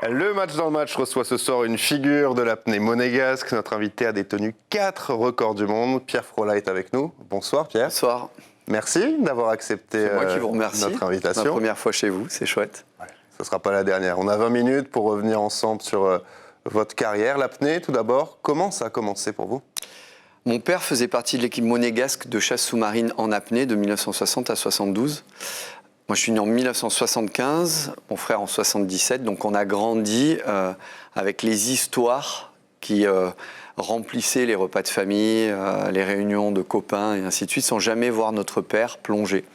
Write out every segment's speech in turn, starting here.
Le match dans le match reçoit ce soir une figure de l'apnée monégasque. Notre invité a détenu 4 records du monde. Pierre Frolla est avec nous. Bonsoir Pierre. Bonsoir. Merci d'avoir accepté C'est moi qui vous remercie. notre invitation. C'est ma première fois chez vous, c'est chouette. Ouais, ce ne sera pas la dernière. On a 20 minutes pour revenir ensemble sur votre carrière. L'apnée, tout d'abord, comment ça a commencé pour vous ? Mon père faisait partie de l'équipe monégasque de chasse sous-marine en apnée de 1960 à 72. Moi, je suis né en 1975, mon frère en 77, donc on a grandi avec les histoires qui remplissaient les repas de famille, les réunions de copains et ainsi de suite, sans jamais voir notre père plonger.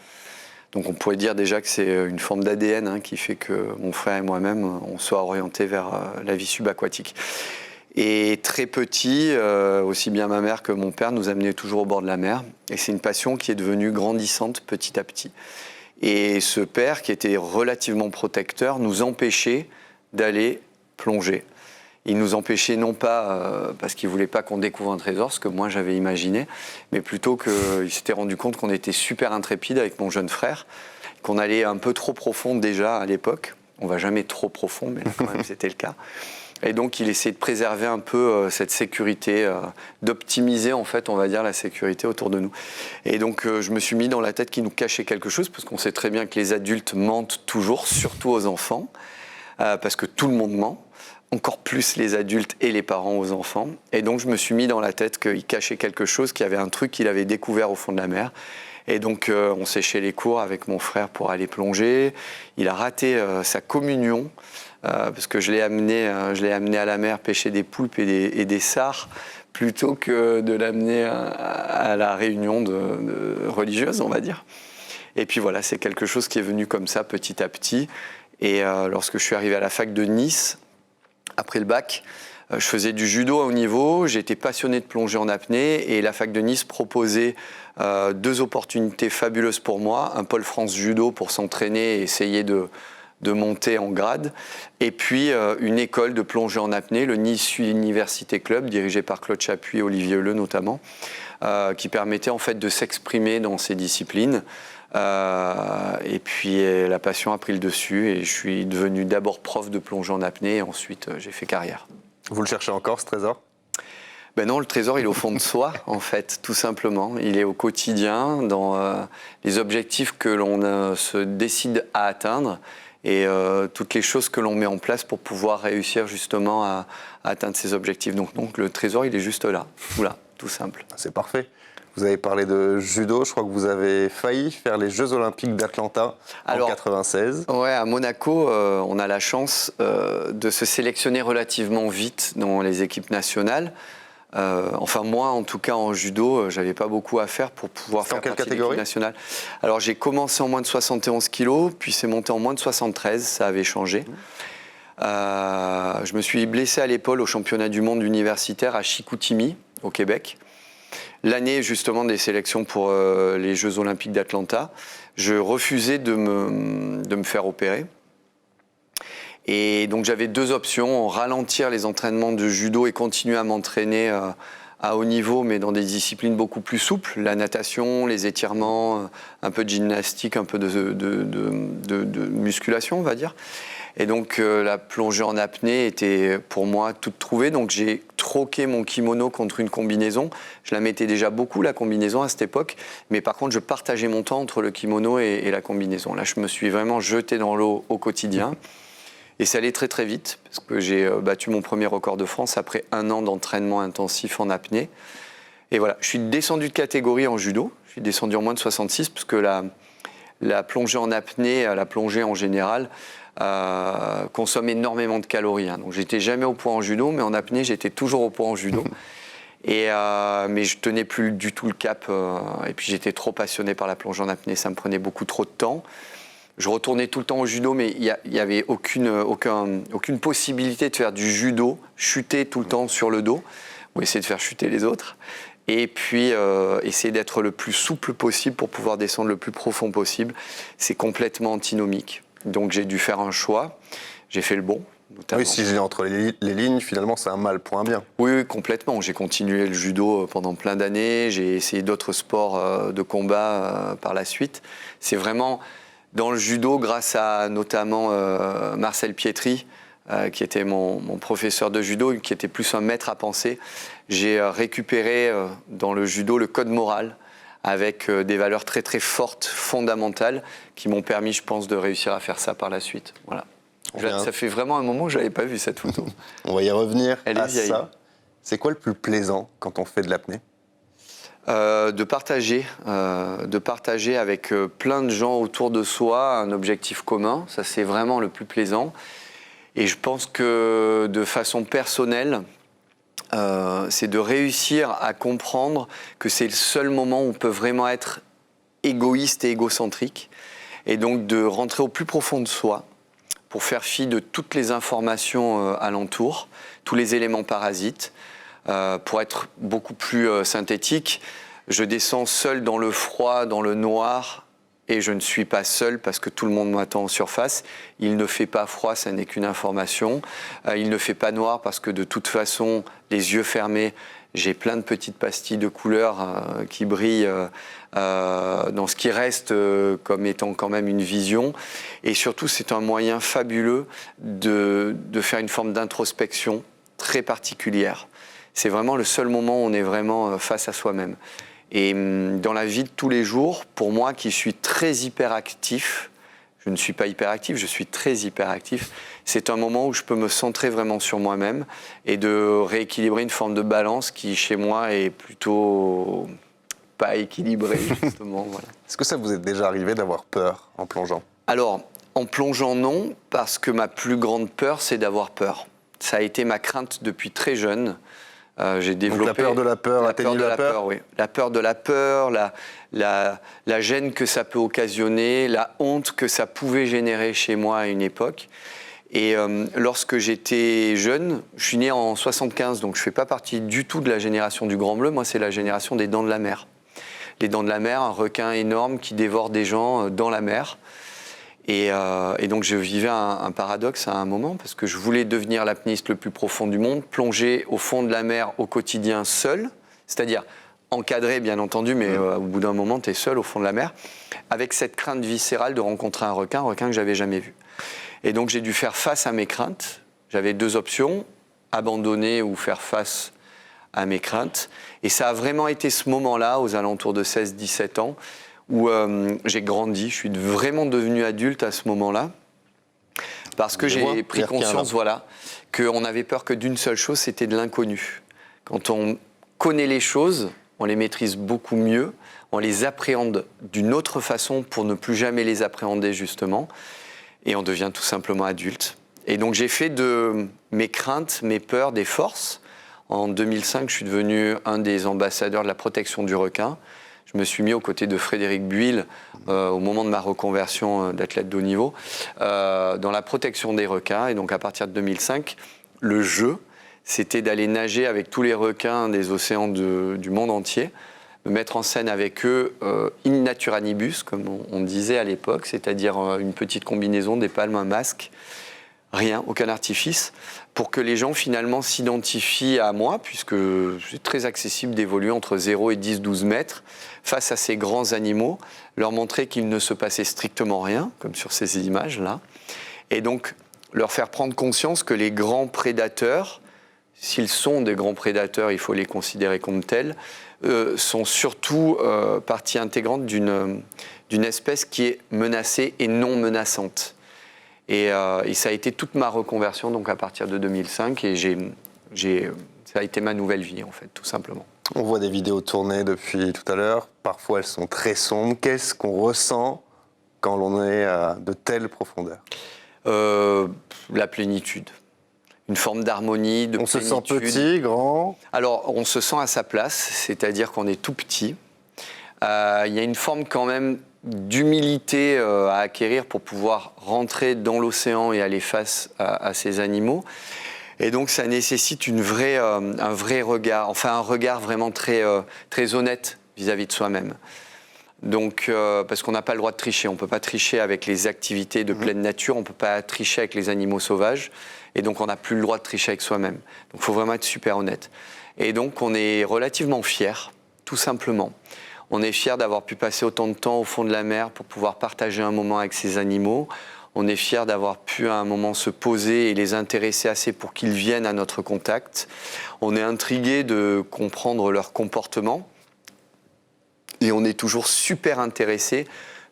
Donc on pourrait dire déjà que c'est une forme d'ADN qui fait que mon frère et moi-même, on soit orientés vers la vie subaquatique. Et très petit, aussi bien ma mère que mon père nous amenaient toujours au bord de la mer. Et c'est une passion qui est devenue grandissante petit à petit. Et ce père, qui était relativement protecteur, nous empêchait d'aller plonger. Il nous empêchait non pas parce qu'il ne voulait pas qu'on découvre un trésor, ce que moi j'avais imaginé, mais plutôt qu'il s'était rendu compte qu'on était super intrépide avec mon jeune frère, qu'on allait un peu trop profond déjà à l'époque. On ne va jamais trop profond, mais quand même c'était le cas. Et donc il essayait de préserver un peu cette sécurité, d'optimiser en fait, on va dire, la sécurité autour de nous. Et donc je me suis mis dans la tête qu'il nous cachait quelque chose, parce qu'on sait très bien que les adultes mentent toujours, surtout aux enfants, parce que tout le monde ment, encore plus les adultes et les parents aux enfants. Et donc je me suis mis dans la tête qu'il cachait quelque chose, qu'il y avait un truc qu'il avait découvert au fond de la mer. Et donc on séchait les cours avec mon frère pour aller plonger. Il a raté sa communion, parce que je l'ai amené à la mer pêcher des poulpes et des sards, plutôt que de l'amener à la réunion de religieuse, on va dire. Et puis voilà, c'est quelque chose qui est venu comme ça petit à petit. Et lorsque je suis arrivé à la fac de Nice, après le bac, je faisais du judo à haut niveau, j'étais passionné de plongée en apnée et la fac de Nice proposait 2 opportunités fabuleuses pour moi, un pôle France judo pour s'entraîner et essayer de monter en grade, et puis une école de plongée en apnée, le Nice Université Club, dirigé par Claude Chapuis et Olivier Heuleux notamment, qui permettait en fait de s'exprimer dans ces disciplines. Et puis la passion a pris le dessus et je suis devenu d'abord prof de plongée en apnée et ensuite j'ai fait carrière. Vous le cherchez encore, ce trésor ? Ben non, le trésor, il est au fond de soi, en fait, tout simplement. Il est au quotidien, dans les objectifs que l'on se décide à atteindre et toutes les choses que l'on met en place pour pouvoir réussir justement à atteindre ces objectifs. Donc le trésor, il est juste là, tout simple. C'est parfait. Vous avez parlé de judo, je crois que vous avez failli faire les Jeux Olympiques d'Atlanta en 1996. Ouais, à Monaco, on a la chance de se sélectionner relativement vite dans les équipes nationales. Enfin moi, en tout cas en judo, j'avais pas beaucoup à faire pour pouvoir faire partie de l'équipe nationale. Alors j'ai commencé en moins de 71 kilos, puis c'est monté en moins de 73, ça avait changé. Je me suis blessé à l'épaule au championnat du monde universitaire à Chicoutimi, au Québec. L'année justement des sélections pour les Jeux Olympiques d'Atlanta, je refusais de me faire opérer. Et donc j'avais 2 options, ralentir les entraînements de judo et continuer à m'entraîner à haut niveau, mais dans des disciplines beaucoup plus souples, la natation, les étirements, un peu de gymnastique, un peu de musculation, on va dire. Et donc la plongée en apnée était pour moi toute trouvée, donc j'ai troqué mon kimono contre une combinaison. Je la mettais déjà beaucoup, la combinaison, à cette époque, mais par contre je partageais mon temps entre le kimono et la combinaison. Là je me suis vraiment jeté dans l'eau au quotidien. Et ça allait très très vite, parce que j'ai battu mon premier record de France après 1 an d'entraînement intensif en apnée. Et voilà, je suis descendu de catégorie en judo, je suis descendu en moins de 66, parce que la plongée en apnée, la plongée en général, consomme énormément de calories. Donc j'étais jamais au poids en judo, mais en apnée j'étais toujours au poids en judo. Mais je tenais plus du tout le cap, et puis j'étais trop passionné par la plongée en apnée, ça me prenait beaucoup trop de temps. Je retournais tout le temps au judo, mais il n'y avait aucune possibilité de faire du judo, chuter tout le temps sur le dos, ou essayer de faire chuter les autres. Et puis, essayer d'être le plus souple possible pour pouvoir descendre le plus profond possible. C'est complètement antinomique. Donc j'ai dû faire un choix. J'ai fait le bon. Notamment. Oui, si je lis entre les lignes, finalement, c'est un mal pour un bien. Oui, complètement. J'ai continué le judo pendant plein d'années. J'ai essayé d'autres sports de combat par la suite. C'est vraiment... Dans le judo, grâce à notamment Marcel Pietri, qui était mon professeur de judo, qui était plus un maître à penser, j'ai récupéré dans le judo le code moral avec des valeurs très très fortes, fondamentales, qui m'ont permis, je pense, de réussir à faire ça par la suite. Voilà. Ça fait vraiment un moment que je n'avais pas vu cette photo. On va y revenir à vieille. ça. C'est quoi le plus plaisant quand on fait de l'apnée ? De partager avec plein de gens autour de soi un objectif commun. Ça, c'est vraiment le plus plaisant. Et je pense que de façon personnelle, c'est de réussir à comprendre que c'est le seul moment où on peut vraiment être égoïste et égocentrique. Et donc de rentrer au plus profond de soi pour faire fi de toutes les informations alentour, tous les éléments parasites. Pour être beaucoup plus synthétique, je descends seul dans le froid, dans le noir, et je ne suis pas seul parce que tout le monde m'attend en surface. Il ne fait pas froid, ça n'est qu'une information. Il ne fait pas noir parce que de toute façon, les yeux fermés, j'ai plein de petites pastilles de couleurs qui brillent dans ce qui reste comme étant quand même une vision. Et surtout, c'est un moyen fabuleux de faire une forme d'introspection très particulière. C'est vraiment le seul moment où on est vraiment face à soi-même. Et dans la vie de tous les jours, pour moi qui suis très hyperactif, je ne suis pas hyperactif, je suis très hyperactif, c'est un moment où je peux me centrer vraiment sur moi-même et de rééquilibrer une forme de balance qui, chez moi, est plutôt pas équilibrée, justement. Voilà. Est-ce que ça vous est déjà arrivé d'avoir peur en plongeant ? Alors, en plongeant, non, parce que ma plus grande peur, c'est d'avoir peur. Ça a été ma crainte depuis très jeune. J'ai développé donc la peur de la peur, atteignez la peur, oui. La peur de la peur, la gêne que ça peut occasionner, la honte que ça pouvait générer chez moi à une époque. Et lorsque j'étais jeune, je suis né en 75, donc je ne fais pas partie du tout de la génération du Grand Bleu. Moi, c'est la génération des Dents de la Mer. Les Dents de la Mer, un requin énorme qui dévore des gens dans la mer. Et donc je vivais un paradoxe à un moment parce que je voulais devenir l'apnéiste le plus profond du monde, plonger au fond de la mer au quotidien seul, c'est-à-dire encadré bien entendu, mais au bout d'un moment tu es seul au fond de la mer, avec cette crainte viscérale de rencontrer un requin que j'avais jamais vu. Et donc j'ai dû faire face à mes craintes. J'avais deux options, abandonner ou faire face à mes craintes. Et ça a vraiment été ce moment-là, aux alentours de 16-17 ans, où j'ai grandi, je suis vraiment devenu adulte à ce moment-là, parce que j'ai pris conscience, qu'on avait peur que d'une seule chose, c'était de l'inconnu. Quand on connaît les choses, on les maîtrise beaucoup mieux, on les appréhende d'une autre façon pour ne plus jamais les appréhender justement, et on devient tout simplement adulte. Et donc j'ai fait de mes craintes, mes peurs, des forces. En 2005, je suis devenu un des ambassadeurs de la protection du requin. Je me suis mis aux côtés de Frédéric Buil au moment de ma reconversion d'athlète de haut niveau dans la protection des requins. Et donc à partir de 2005, le jeu, c'était d'aller nager avec tous les requins des océans du monde entier, me mettre en scène avec eux in naturanibus, comme on disait à l'époque, c'est-à-dire une petite combinaison, des palmes, un masque, rien, aucun artifice, pour que les gens finalement s'identifient à moi, puisque c'est très accessible d'évoluer entre 0 et 10-12 mètres face à ces grands animaux, leur montrer qu'il ne se passait strictement rien, comme sur ces images-là, et donc leur faire prendre conscience que les grands prédateurs, s'ils sont des grands prédateurs, il faut les considérer comme tels, sont surtout partie intégrante d'une espèce qui est menacée et non menaçante. Et ça a été toute ma reconversion donc à partir de 2005 et ça a été ma nouvelle vie en fait, tout simplement. On voit des vidéos tournées depuis tout à l'heure, parfois elles sont très sombres. Qu'est-ce qu'on ressent quand l'on est à de telles profondeurs ? La plénitude, une forme d'harmonie, de plénitude. On se sent petit, grand ? Alors on se sent à sa place, c'est-à-dire qu'on est tout petit. Il y a une forme quand même d'humilité à acquérir pour pouvoir rentrer dans l'océan et aller face à ces animaux. Et donc ça nécessite un vrai regard, enfin un regard vraiment très honnête vis-à-vis de soi-même. Donc, parce qu'on n'a pas le droit de tricher, on ne peut pas tricher avec les activités de pleine nature, on ne peut pas tricher avec les animaux sauvages, et donc on n'a plus le droit de tricher avec soi-même. Donc il faut vraiment être super honnête. Et donc on est relativement fiers, tout simplement. On est fiers d'avoir pu passer autant de temps au fond de la mer pour pouvoir partager un moment avec ces animaux. On est fiers d'avoir pu à un moment se poser et les intéresser assez pour qu'ils viennent à notre contact. On est intrigué de comprendre leur comportement. Et on est toujours super intéressé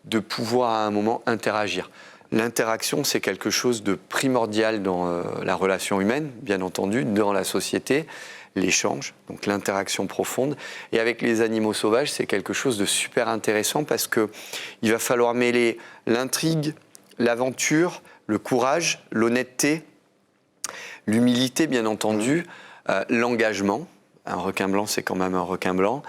de pouvoir à un moment interagir. L'interaction, c'est quelque chose de primordial dans la relation humaine, bien entendu, dans la société. L'échange, donc l'interaction profonde. Et avec les animaux sauvages, c'est quelque chose de super intéressant parce qu'il va falloir mêler l'intrigue, l'aventure, le courage, l'honnêteté, l'humilité, bien entendu, l'engagement. Un requin blanc, c'est quand même un requin blanc.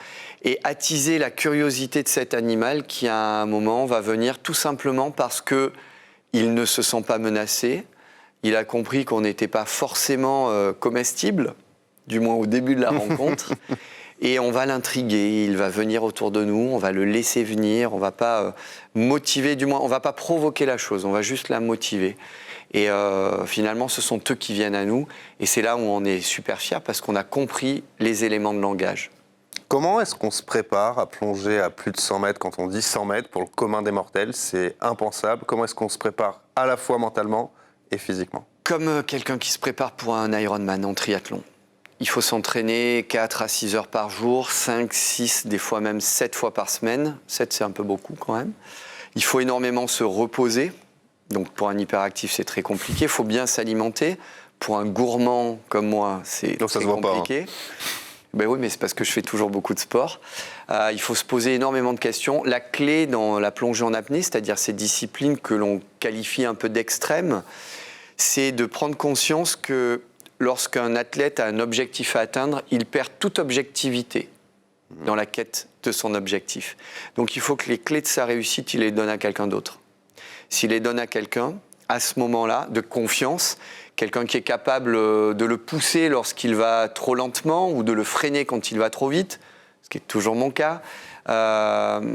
Et attiser la curiosité de cet animal qui, à un moment, va venir tout simplement parce qu'il ne se sent pas menacé. Il a compris qu'on n'était pas forcément comestible, du moins au début de la rencontre. Et on va l'intriguer, il va venir autour de nous, on va le laisser venir, on ne va pas motiver, du moins on ne va pas provoquer la chose, on va juste la motiver. Et finalement, ce sont eux qui viennent à nous. Et c'est là où on est super fiers parce qu'on a compris les éléments de langage. Comment est-ce qu'on se prépare à plonger à plus de 100 mètres? Quand on dit 100 mètres, pour le commun des mortels, c'est impensable. Comment est-ce qu'on se prépare à la fois mentalement et physiquement? Comme quelqu'un qui se prépare pour un Ironman en triathlon. Il faut s'entraîner 4 à 6 heures par jour, 5, 6, des fois même 7 fois par semaine. 7, c'est un peu beaucoup quand même. Il faut énormément se reposer. Donc pour un hyperactif, c'est très compliqué. Il faut bien s'alimenter. Pour un gourmand comme moi, c'est très compliqué. Ben oui, mais c'est parce que je fais toujours beaucoup de sport. Il faut se poser énormément de questions. La clé dans la plongée en apnée, c'est-à-dire ces disciplines que l'on qualifie un peu d'extrêmes, c'est de prendre conscience que lorsqu'un athlète a un objectif à atteindre, il perd toute objectivité dans la quête de son objectif. Donc il faut que les clés de sa réussite, il les donne à quelqu'un d'autre. S'il les donne à quelqu'un, à ce moment-là, de confiance, quelqu'un qui est capable de le pousser lorsqu'il va trop lentement ou de le freiner quand il va trop vite, ce qui est toujours mon cas, de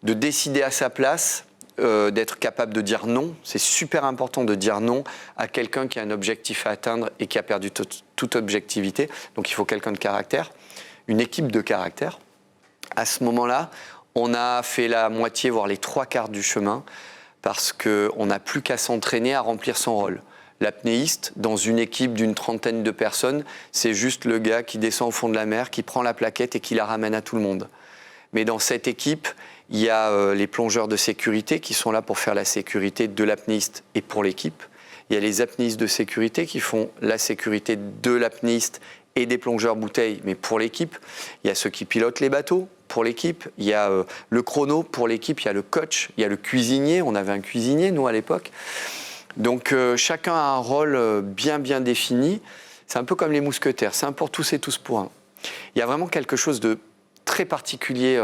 décider à sa place, d'être capable de dire non. C'est super important de dire non à quelqu'un qui a un objectif à atteindre et qui a perdu toute objectivité. Donc il faut quelqu'un de caractère, une équipe de caractère. À ce moment-là, on a fait la moitié, voire les 3/4 du chemin, parce qu'on n'a plus qu'à s'entraîner à remplir son rôle. L'apnéiste, dans une équipe d'une 30aine de personnes, c'est juste le gars qui descend au fond de la mer, qui prend la plaquette et qui la ramène à tout le monde. Mais dans cette équipe, il y a les plongeurs de sécurité qui sont là pour faire la sécurité de l'apnéiste et pour l'équipe. Il y a les apnéistes de sécurité qui font la sécurité de l'apnéiste et des plongeurs bouteilles, mais pour l'équipe. Il y a ceux qui pilotent les bateaux pour l'équipe. Il y a le chrono pour l'équipe. Il y a le coach. Il y a le cuisinier. On avait un cuisinier, nous, à l'époque. Donc, chacun a un rôle bien défini. C'est un peu comme les mousquetaires. C'est un pour tous et tous pour un. Il y a vraiment quelque chose de très particulier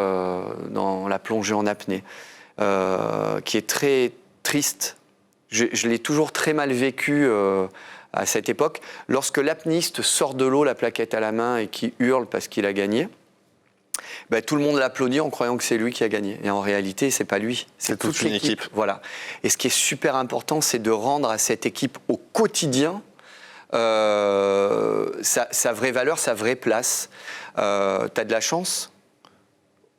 dans la plongée en apnée, qui est très triste. Je l'ai toujours très mal vécu à cette époque. Lorsque l'apnéiste sort de l'eau, la plaquette à la main, et qui hurle parce qu'il a gagné, ben, tout le monde l'applaudit en croyant que c'est lui qui a gagné. Et en réalité, c'est pas lui, c'est toute l'équipe. Voilà. Et ce qui est super important, c'est de rendre à cette équipe au quotidien sa vraie valeur, sa vraie place. T'as de la chance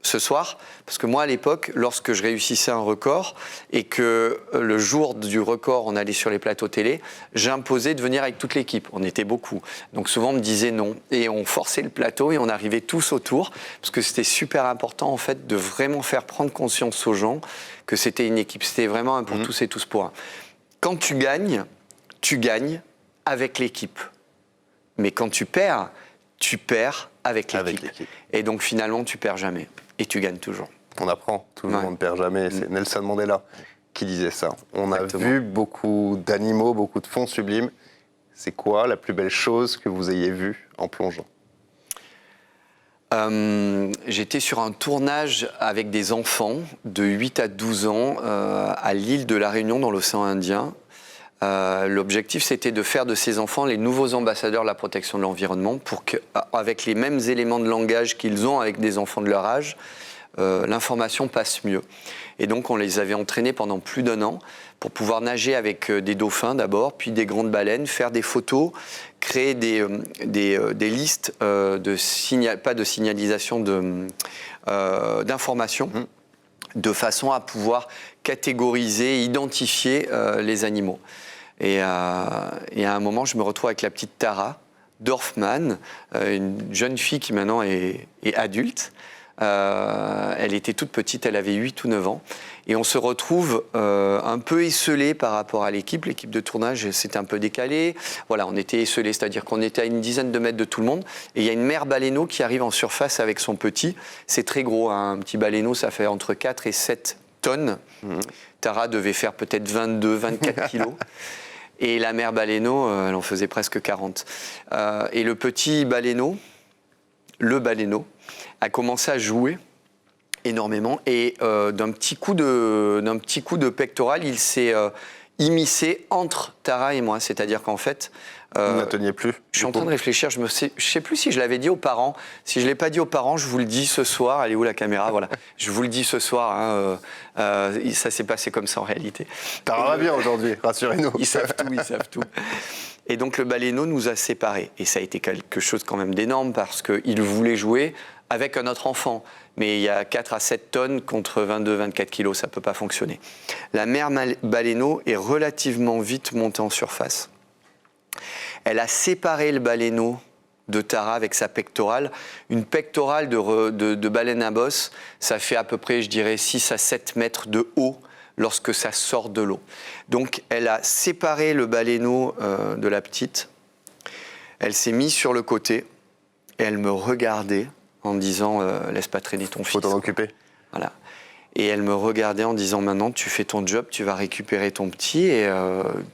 ce soir, parce que moi à l'époque, lorsque je réussissais un record et que le jour du record on allait sur les plateaux télé, j'imposais de venir avec toute l'équipe, on était beaucoup, donc souvent on me disait non et on forçait le plateau et on arrivait tous autour parce que c'était super important en fait de vraiment faire prendre conscience aux gens que c'était une équipe, c'était vraiment un pour tous et tous pour un. Quand tu gagnes avec l'équipe, mais quand tu perds avec l'équipe. Et donc finalement tu perds jamais. Et tu gagnes toujours. On apprend, toujours, on ne perd jamais. C'est Nelson Mandela qui disait ça. On Exactement. a vu beaucoup d'animaux, beaucoup de fonds sublimes. C'est quoi la plus belle chose que vous ayez vue en plongeant? J'étais sur un tournage avec des enfants de 8 à 12 ans à l'île de la Réunion dans l'océan Indien. L'objectif, c'était de faire de ces enfants les nouveaux ambassadeurs de la protection de l'environnement pour qu'avec les mêmes éléments de langage qu'ils ont avec des enfants de leur âge, l'information passe mieux. Et donc, on les avait entraînés pendant plus d'1 an pour pouvoir nager avec des dauphins d'abord, puis des grandes baleines, faire des photos, créer des listes pas de signalisation, d'informations. de façon à pouvoir catégoriser, identifier les animaux. Et à un moment, je me retrouve avec la petite Tara Dorfman, une jeune fille qui maintenant est adulte. Elle était toute petite, elle avait 8 ou 9 ans. Et on se retrouve un peu esselés par rapport à l'équipe. L'équipe de tournage s'était un peu décalée. Voilà, on était esselés, c'est-à-dire qu'on était à une dizaine de mètres de tout le monde. Et il y a une mère baleineau qui arrive en surface avec son petit. C'est très gros, hein. Un petit baleineau, ça fait entre 4 et 7 tonnes. Tara devait faire peut-être 22, 24 kilos. Et la mère baleineau, elle en faisait presque 40. Et le petit baleineau, a commencé à jouer énormément. Et d'un petit coup de pectoral, il s'est immiscé entre Tara et moi. C'est-à-dire qu'en fait... Vous ne teniez plus. Je suis en train de réfléchir. Je ne sais plus si je l'avais dit aux parents. Si je ne l'ai pas dit aux parents, je vous le dis ce soir. Elle est où la caméra? Voilà. Je vous le dis ce soir. Hein, ça s'est passé comme ça en réalité. Tara va bien aujourd'hui, rassurez-nous. Ils savent tout. Et donc le baleineau nous a séparés. Et ça a été quelque chose quand même d'énorme parce qu'il voulait jouer avec un autre enfant. Mais il y a 4 à 7 tonnes contre 22-24 kilos, ça ne peut pas fonctionner. La mère baleineau est relativement vite montée en surface. Elle a séparé le baleineau de Tara avec sa pectorale. Une pectorale de baleine à bosse, ça fait à peu près, je dirais, 6 à 7 mètres de haut lorsque ça sort de l'eau. Donc elle a séparé le baleineau de la petite. Elle s'est mise sur le côté et elle me regardait en disant laisse pas traîner ton fils. Faut t'en occuper. Voilà. Et elle me regardait en disant maintenant tu fais ton job, tu vas récupérer ton petit et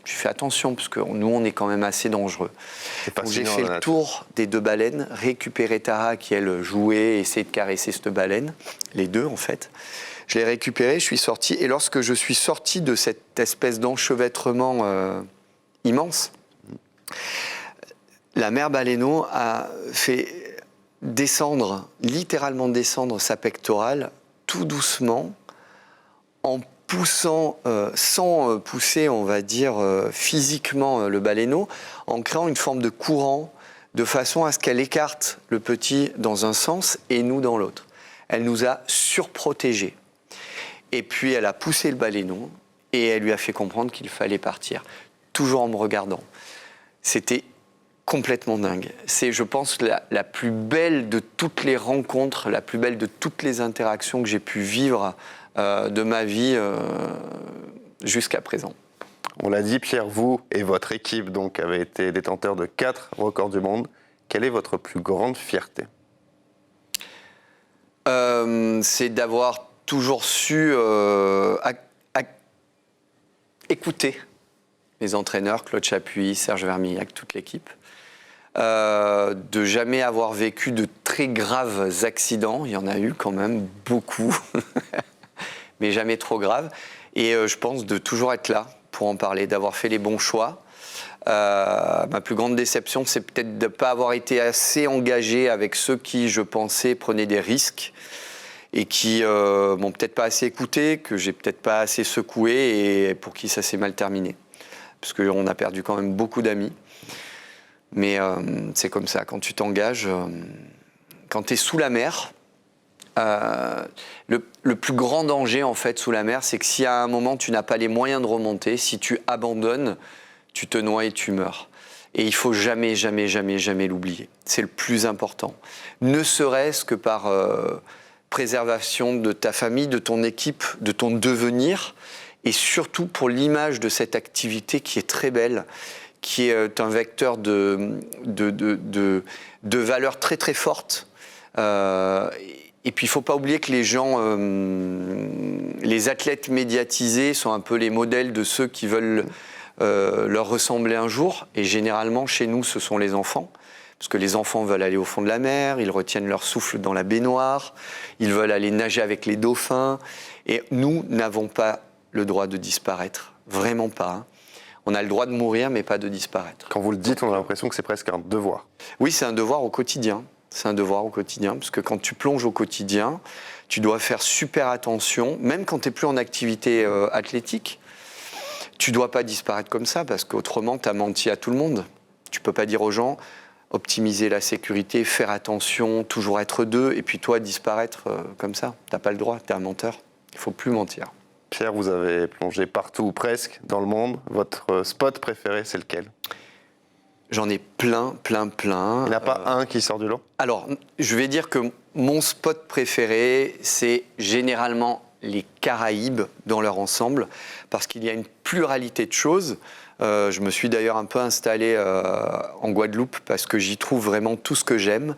tu fais attention parce que nous on est quand même assez dangereux. Donc j'ai fait le tour des 2 baleines, récupéré Tara qui elle jouait, essayait de caresser cette baleine, les 2 en fait. Je l'ai récupéré, je suis sorti et lorsque je suis sorti de cette espèce d'enchevêtrement immense, la mère baleineau a fait descendre, littéralement descendre sa pectorale tout doucement, en poussant, sans pousser, on va dire, physiquement le baleineau, en créant une forme de courant, de façon à ce qu'elle écarte le petit dans un sens et nous dans l'autre. Elle nous a surprotégés. Et puis elle a poussé le baleineau et elle lui a fait comprendre qu'il fallait partir, toujours en me regardant. C'était complètement dingue. C'est, je pense, la plus belle de toutes les rencontres, la plus belle de toutes les interactions que j'ai pu vivre de ma vie jusqu'à présent. On l'a dit, Pierre, vous et votre équipe donc, avez été détenteurs de 4 records du monde. Quelle est votre plus grande fierté? C'est d'avoir toujours su écouter les entraîneurs, Claude Chapuis, Serge Vermillac, toute l'équipe. De jamais avoir vécu de très graves accidents. Il y en a eu quand même beaucoup, mais jamais trop graves. Et je pense de toujours être là pour en parler, d'avoir fait les bons choix. Ma plus grande déception, c'est peut-être de ne pas avoir été assez engagé avec ceux qui, je pensais, prenaient des risques et qui m'ont peut-être pas assez écouté, que j'ai peut-être pas assez secoué et pour qui ça s'est mal terminé. Parce qu'on a perdu quand même beaucoup d'amis. Mais c'est comme ça, quand tu t'engages, quand tu es sous la mer, le plus grand danger en fait sous la mer, c'est que si à un moment tu n'as pas les moyens de remonter, si tu abandonnes, tu te noies et tu meurs. Et il faut jamais, jamais, jamais, jamais l'oublier. C'est le plus important. Ne serait-ce que par préservation de ta famille, de ton équipe, de ton devenir, et surtout pour l'image de cette activité qui est très belle, qui est un vecteur de valeurs très très fortes. Et puis il ne faut pas oublier que les gens, les athlètes médiatisés sont un peu les modèles de ceux qui veulent leur ressembler un jour. Et généralement chez nous ce sont les enfants. Parce que les enfants veulent aller au fond de la mer, ils retiennent leur souffle dans la baignoire, ils veulent aller nager avec les dauphins. Et nous n'avons pas le droit de disparaître, vraiment pas. Hein. On a le droit de mourir, mais pas de disparaître. Quand vous le dites, on a l'impression que c'est presque un devoir. Oui, c'est un devoir au quotidien. C'est un devoir au quotidien, parce que quand tu plonges au quotidien, tu dois faire super attention, même quand tu n'es plus en activité athlétique. Tu ne dois pas disparaître comme ça, parce qu'autrement, tu as menti à tout le monde. Tu ne peux pas dire aux gens, optimiser la sécurité, faire attention, toujours être deux, et puis toi, disparaître comme ça. Tu n'as pas le droit, tu es un menteur. Il ne faut plus mentir. Pierre, vous avez plongé partout ou presque dans le monde. Votre spot préféré, c'est lequel? J'en ai plein. Il n'y en a pas un qui sort du lot? Alors, je vais dire que mon spot préféré, c'est généralement les Caraïbes dans leur ensemble, parce qu'il y a une pluralité de choses. Je me suis d'ailleurs un peu installé en Guadeloupe parce que j'y trouve vraiment tout ce que j'aime.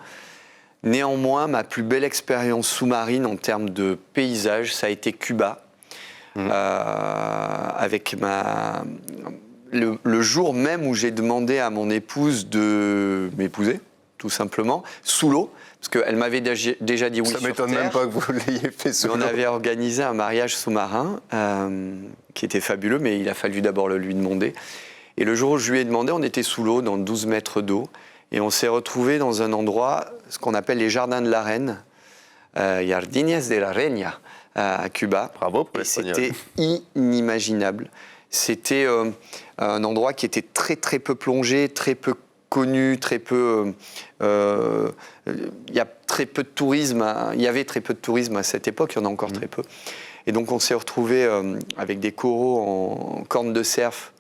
Néanmoins, ma plus belle expérience sous-marine en termes de paysage, ça a été Cuba. Avec le jour même où j'ai demandé à mon épouse de m'épouser, tout simplement, sous l'eau, parce qu'elle m'avait déjà dit oui. Ça m'étonne même pas que vous l'ayez fait sous l'eau. On avait organisé un mariage sous-marin qui était fabuleux, mais il a fallu d'abord le lui demander. Et le jour où je lui ai demandé, on était sous l'eau, dans 12 mètres d'eau, et on s'est retrouvés dans un endroit, ce qu'on appelle les Jardins de la Reine, Jardines de la Reina, à Cuba. Bravo pour l'espagnol. C'était inimaginable. C'était un endroit qui était très très peu plongé, très peu connu, très peu. Il y a très peu de tourisme. Il y avait très peu de tourisme à cette époque. Il y en a encore très peu. Et donc on s'est retrouvés avec des coraux en corne de cerf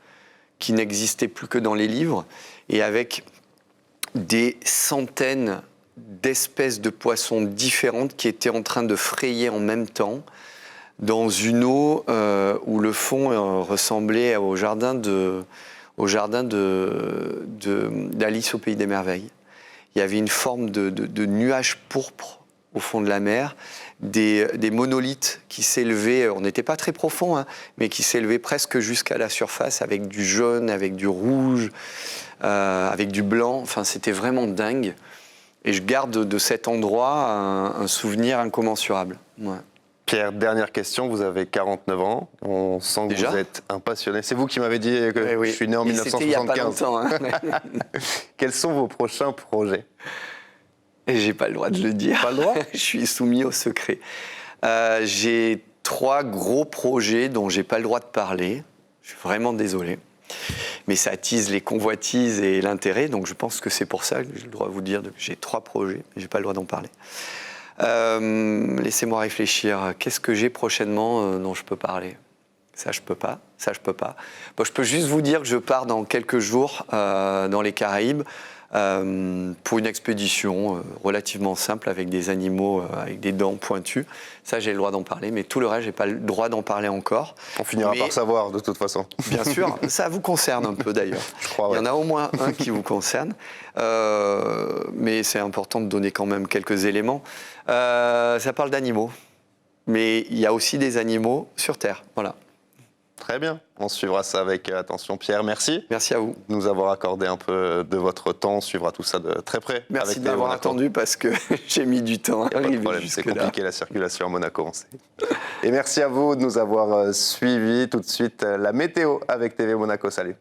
qui n'existaient plus que dans les livres, et avec des centaines d'espèces de poissons différentes qui étaient en train de frayer en même temps dans une eau où le fond ressemblait au jardin d'Alice au Pays des Merveilles. Il y avait une forme de nuage pourpre au fond de la mer, des monolithes qui s'élevaient, on n'était pas très profond, hein, mais qui s'élevaient presque jusqu'à la surface, avec du jaune, avec du rouge, avec du blanc. Enfin, c'était vraiment dingue. Et je garde de cet endroit un souvenir incommensurable. Ouais. Pierre, dernière question, vous avez 49 ans, on sent que Déjà vous êtes un passionné. C'est vous qui m'avez dit que oui. je suis né en Et 1975. c'était il n'y a pas longtemps. Hein. Quels sont vos prochains projets? Et j'ai pas le droit de le dire. Pas le droit? Je suis soumis au secret. J'ai 3 gros projets dont j'ai pas le droit de parler. Je suis vraiment désolé. Mais ça attise les convoitises et l'intérêt, donc je pense que c'est pour ça que j'ai le droit de vous dire que j'ai 3 projets, mais j'ai pas le droit d'en parler. Laissez-moi réfléchir. Qu'est-ce que j'ai prochainement dont je peux parler? Ça, je peux pas. Bon, je peux juste vous dire que je pars dans quelques jours dans les Caraïbes pour une expédition relativement simple avec des animaux avec des dents pointues. Ça, j'ai le droit d'en parler, mais tout le reste, j'ai pas le droit d'en parler encore. On finira par savoir, de toute façon. Bien sûr, ça vous concerne un peu d'ailleurs. Je crois, ouais. Il y en a au moins un qui vous concerne, mais c'est important de donner quand même quelques éléments. Ça parle d'animaux, mais il y a aussi des animaux sur Terre. Voilà. Très bien, on suivra ça avec attention. Pierre, merci. Merci à vous. De nous avoir accordé un peu de votre temps, on suivra tout ça de très près. Merci avec de m'avoir attendu parce que j'ai mis du temps à pas de arriver problème, c'est jusque-là. compliqué la circulation à Monaco, on sait. Et merci à vous de nous avoir suivis. Tout de suite, la météo avec TV Monaco. Salut.